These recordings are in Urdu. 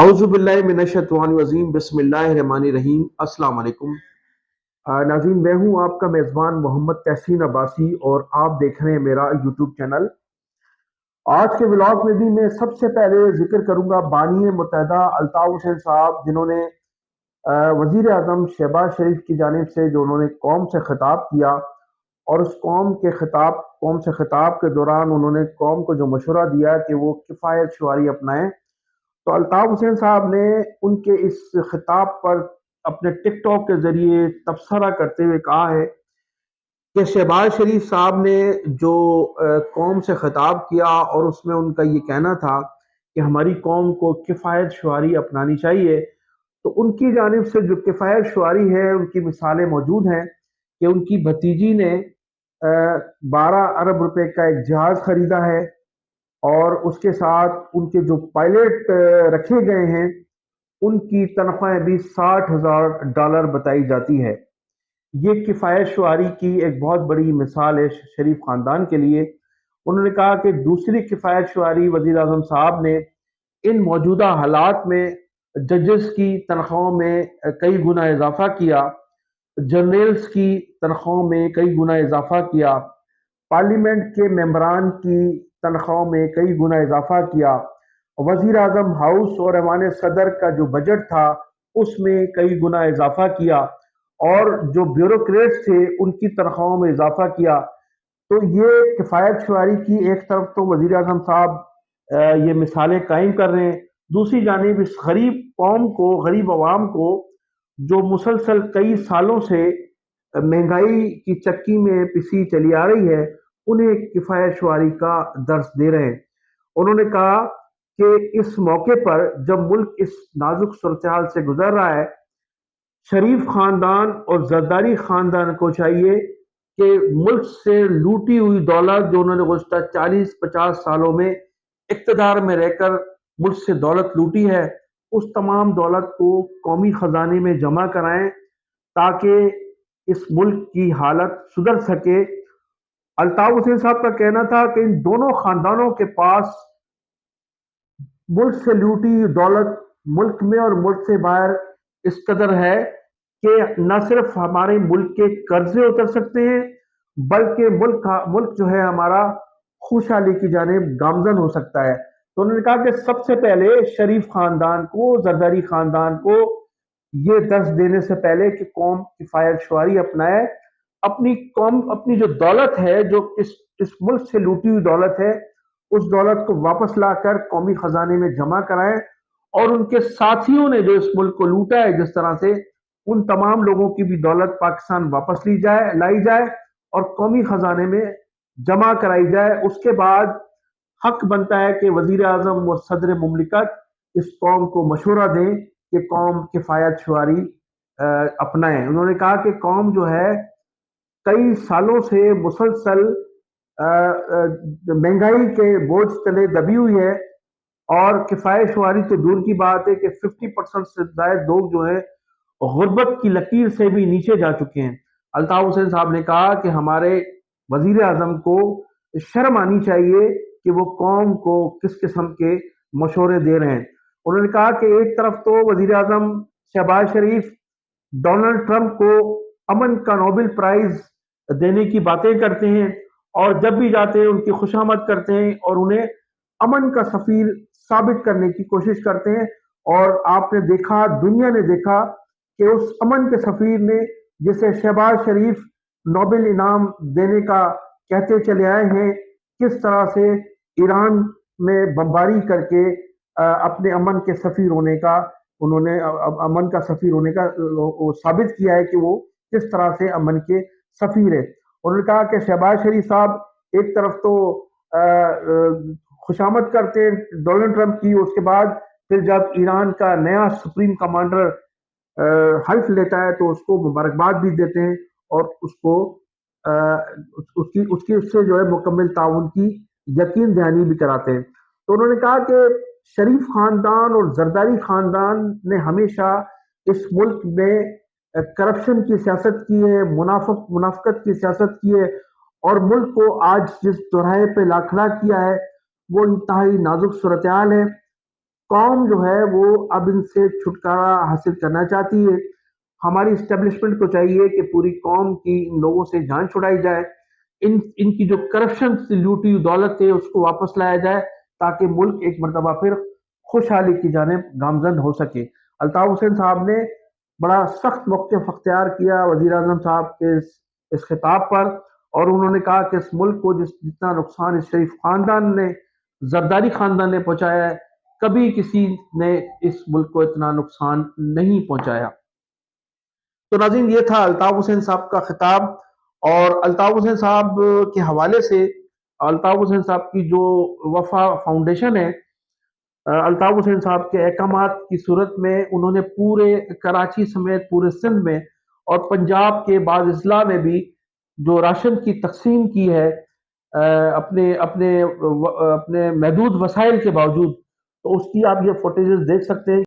اعوذ باللہ من الشیطان الرجیم، بسم اللہ الرحمن الرحیم۔ السلام علیکم ناظرین، میں ہوں آپ کا میزبان محمد تحسین عباسی اور آپ دیکھ رہے ہیں میرا یوٹیوب چینل۔ آج کے ولاگ میں بھی میں سب سے پہلے ذکر کروں گا بانی متحدہ الطاف حسین صاحب، جنہوں نے وزیر اعظم شہباز شریف کی جانب سے جو انہوں نے قوم سے خطاب کیا، اور اس قوم سے خطاب کے دوران انہوں نے قوم کو جو مشورہ دیا کہ وہ کفایت شعاری اپنائیں، تو الطاف حسین صاحب نے ان کے اس خطاب پر اپنے ٹک ٹاک کے ذریعے تبصرہ کرتے ہوئے کہا ہے کہ شہباز شریف صاحب نے جو قوم سے خطاب کیا اور اس میں ان کا یہ کہنا تھا کہ ہماری قوم کو کفایت شعاری اپنانی چاہیے، تو ان کی جانب سے جو کفایت شعاری ہے ان کی مثالیں موجود ہیں کہ ان کی بھتیجی نے 12 ارب روپے کا ایک جہاز خریدا ہے، اور اس کے ساتھ ان کے جو پائلٹ رکھے گئے ہیں ان کی تنخواہیں بھی $60,000 بتائی جاتی ہے۔ یہ کفایت شعاری کی ایک بہت بڑی مثال ہے شریف خاندان کے لیے۔ انہوں نے کہا کہ دوسری کفایت شعاری وزیر اعظم صاحب نے ان موجودہ حالات میں ججز کی تنخواہوں میں کئی گنا اضافہ کیا، جرنیلز کی تنخواہوں میں کئی گنا اضافہ کیا، پارلیمنٹ کے ممبران کی تنخواہوں میں کئی گنا اضافہ کیا، وزیر اعظم ہاؤس اور ایوان صدر کا جو بجٹ تھا اس میں کئی گنا اضافہ کیا، اور جو بیوروکریٹس تھے ان کی تنخواہوں میں اضافہ کیا۔ تو یہ کفایت شعاری کی ایک طرف تو وزیر اعظم صاحب یہ مثالیں قائم کر رہے ہیں، دوسری جانب اس غریب قوم کو، غریب عوام کو جو مسلسل کئی سالوں سے مہنگائی کی چکی میں پسی چلی آ رہی ہے، انہیں کفایت شعاری کا درس دے رہے ہیں۔ انہوں نے کہا کہ اس موقع پر جب ملک اس نازک صورتحال سے گزر رہا ہے، شریف خاندان اور زرداری خاندان کو چاہیے کہ ملک سے لوٹی ہوئی دولت جو انہوں نے گزشتہ 40-50 سالوں میں اقتدار میں رہ کر ملک سے دولت لوٹی ہے، اس تمام دولت کو قومی خزانے میں جمع کرائیں تاکہ اس ملک کی حالت سدھر سکے۔ الطاف حسین صاحب کا کہنا تھا کہ ان دونوں خاندانوں کے پاس ملک سے لوٹی دولت ملک میں اور ملک سے باہر اس قدر ہے کہ نہ صرف ہمارے ملک کے قرضے اتر سکتے ہیں، بلکہ ملک جو ہے ہمارا خوشحالی کی جانب گامزن ہو سکتا ہے۔ تو انہوں نے کہا کہ سب سے پہلے شریف خاندان کو، زرداری خاندان کو یہ درس دینے سے پہلے کہ قوم کفایت شعاری اپنائے، اپنی جو دولت ہے، جو اس ملک سے لوٹی ہوئی دولت ہے، اس دولت کو واپس لا کر قومی خزانے میں جمع کرائیں، اور ان کے ساتھیوں نے جو اس ملک کو لوٹا ہے جس طرح سے، ان تمام لوگوں کی بھی دولت پاکستان واپس لائی جائے اور قومی خزانے میں جمع کرائی جائے۔ اس کے بعد حق بنتا ہے کہ وزیر اعظم اور صدر مملکت اس قوم کو مشورہ دیں کہ قوم کفایت شعاری اپنائیں۔ انہوں نے کہا کہ قوم جو ہے کئی سالوں سے مسلسل مہنگائی کے بوجھ تلے دبی ہوئی ہے، اور کفایت شعاری تو دور کی بات ہے کہ 50% سے زائد لوگ جو ہیں غربت کی لکیر سے بھی نیچے جا چکے ہیں۔ الطاف حسین صاحب نے کہا کہ ہمارے وزیر اعظم کو شرم آنی چاہیے کہ وہ قوم کو کس قسم کے مشورے دے رہے ہیں۔ انہوں نے کہا کہ ایک طرف تو وزیر اعظم شہباز شریف ڈونلڈ ٹرمپ کو امن کا نوبل پرائز دینے کی باتیں کرتے ہیں، اور جب بھی جاتے ہیں ان کی خوشامد کرتے ہیں اور انہیں امن کا سفیر ثابت کرنے کی کوشش کرتے ہیں، اور آپ نے دیکھا، دنیا نے دیکھا کہ اس امن کے سفیر نے، جسے شہباز شریف نوبل انعام دینے کا کہتے چلے آئے ہیں، کس طرح سے ایران میں بمباری کر کے اپنے امن کے سفیر ہونے کا، انہوں نے امن کا سفیر ہونے کا ثابت کیا ہے کہ وہ کس طرح سے امن کے سفیر ہے۔ انہوں نے کہا کہ شہباز شریف صاحب ایک طرف تو خوشامد کرتے ہیں ڈونلڈ ٹرمپ کی، اس کے بعد پھر جب ایران کا نیا سپریم کمانڈر حلف لیتا ہے تو اس کو مبارکباد بھی دیتے ہیں، اور اس سے جو ہے مکمل تعاون کی یقین دہانی بھی کراتے ہیں۔ تو انہوں نے کہا کہ شریف خاندان اور زرداری خاندان نے ہمیشہ اس ملک میں کرپشن کی سیاست کی ہے، منافقت کی سیاست کی ہے، اور ملک کو آج جس دوراہے پہ لا کھڑا کیا ہے وہ انتہائی نازک صورتحال ہے۔ قوم جو ہے وہ اب ان سے چھٹکارا حاصل کرنا چاہتی ہے۔ ہماری اسٹیبلشمنٹ کو چاہیے کہ پوری قوم کی ان لوگوں سے جان چھڑائی جائے، ان کی جو کرپشن سے لوٹی ہوئی دولت ہے اس کو واپس لایا جائے، تاکہ ملک ایک مرتبہ پھر خوشحالی کی جانب گامزن ہو سکے۔ الطاف حسین صاحب نے بڑا سخت موقف اختیار کیا وزیر اعظم صاحب کے اس خطاب پر، اور انہوں نے کہا کہ اس ملک کو جتنا نقصان اس شریف خاندان نے، زرداری خاندان نے پہنچایا ہے، کبھی کسی نے اس ملک کو اتنا نقصان نہیں پہنچایا۔ تو ناظرین، یہ تھا الطاف حسین صاحب کا خطاب، اور الطاف حسین صاحب کے حوالے سے الطاف حسین صاحب کی جو وفا فاؤنڈیشن ہے، الطاف حسین صاحب کے احکامات کی صورت میں انہوں نے پورے کراچی سمیت پورے سندھ میں اور پنجاب کے بعض اضلاع میں بھی جو راشن کی تقسیم کی ہے اپنے اپنے اپنے محدود وسائل کے باوجود، تو اس کی آپ یہ فوٹیجز دیکھ سکتے ہیں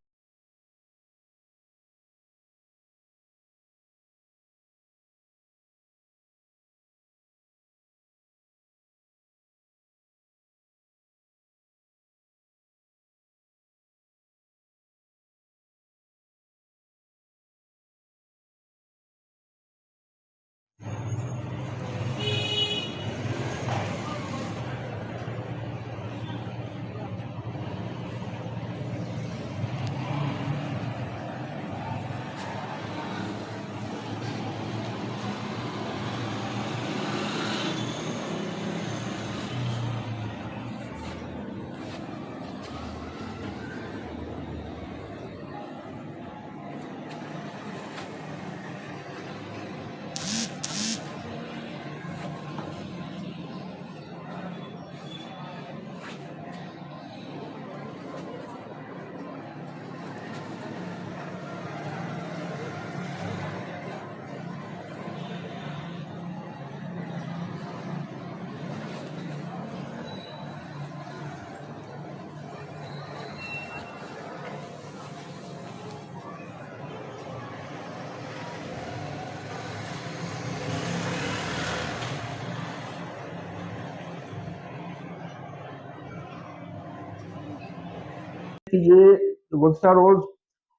کہ یہ گزشتہ روز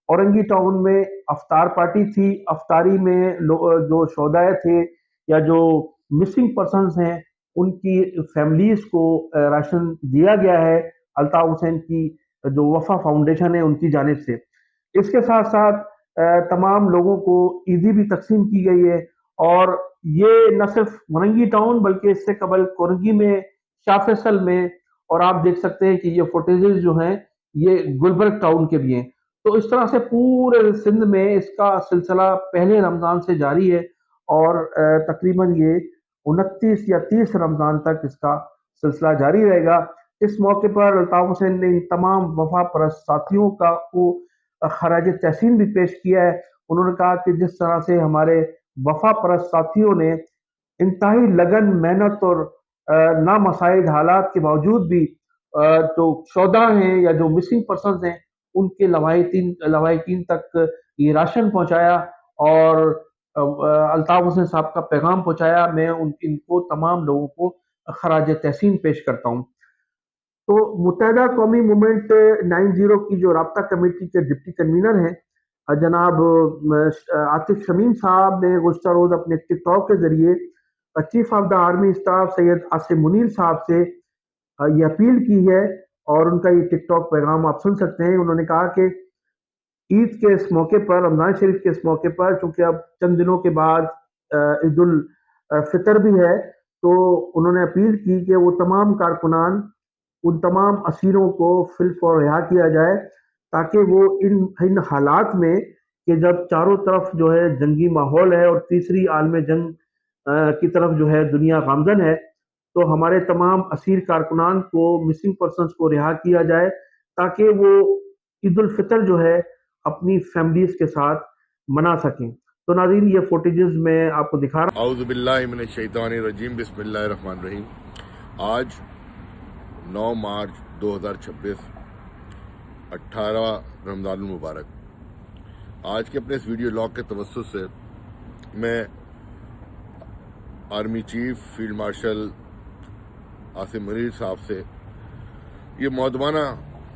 اورنگی ٹاؤن میں افطار پارٹی تھی۔ افطاری میں جو شہدائے تھے یا جو مسنگ پرسنز ہیں ان کی فیملیز کو راشن دیا گیا ہے الطاف حسین کی جو وفا فاؤنڈیشن ہے ان کی جانب سے۔ اس کے ساتھ ساتھ تمام لوگوں کو عیدی بھی تقسیم کی گئی ہے، اور یہ نہ صرف اورنگی ٹاؤن بلکہ اس سے قبل کورنگی میں، شاہ فیصل میں، اور آپ دیکھ سکتے ہیں کہ یہ فوٹیجز جو ہیں یہ گلبرگ ٹاؤن کے بھی ہیں۔ تو اس طرح سے پورے سندھ میں اس کا سلسلہ پہلے رمضان سے جاری ہے، اور تقریباً یہ 29 یا 30 رمضان تک اس کا سلسلہ جاری رہے گا۔ اس موقع پر الطاف حسین نے ان تمام وفا پرست ساتھیوں کا کو خراج تحسین بھی پیش کیا ہے۔ انہوں نے کہا کہ جس طرح سے ہمارے وفا پرست ساتھیوں نے انتہائی لگن، محنت اور نامساعد حالات کے باوجود بھی جو شہدا ہیں یا جو مسنگ پرسنز ہیں ان کے لواحقین تک یہ راشن پہنچایا، اور الطاف حسین صاحب کا پیغام پہنچایا۔ میں ان کو تمام لوگوں کو خراج تحسین پیش کرتا ہوں۔ تو متحدہ قومی موومنٹ 90 کی جو رابطہ کمیٹی کے ڈپٹی کنوینر ہیں جناب عاطف شمیم صاحب نے گزشتہ روز اپنے ٹک ٹاک کے ذریعے chief of the army staff Syed Asim Munir صاحب سے یہ اپیل کی ہے، اور ان کا یہ ٹک ٹاک پیغام آپ سن سکتے ہیں۔ انہوں نے کہا کہ عید کے اس موقع پر، رمضان شریف کے اس موقع پر، چونکہ اب چند دنوں کے بعد عید الفطر بھی ہے، تو انہوں نے اپیل کی کہ وہ تمام کارکنان، ان تمام اسیروں کو فی الفور رہا کیا جائے، تاکہ وہ ان حالات میں کہ جب چاروں طرف جو ہے جنگی ماحول ہے اور تیسری عالم جنگ کی طرف جو ہے دنیا گامزن ہے، تو ہمارے تمام اسیر کارکنان کو، مسنگ پرسنز کو رہا کیا جائے، تاکہ وہ عید الفطر جو ہے اپنی فیملیز کے ساتھ منا سکیں۔ تو ناظرین، یہ فوٹیجز میں آپ کو دکھا رہا ہوں۔ اعوذ باللہ من الشیطان الرجیم، بسم اللہ الرحمن الرحیم۔ آج 9 مارچ 2026، 18 رمضان المبارک۔ آج کے اپنے اس ویڈیو لاگ کے توسط سے میں army chief field marshal Asim Munir صاحب سے یہ مودبانہ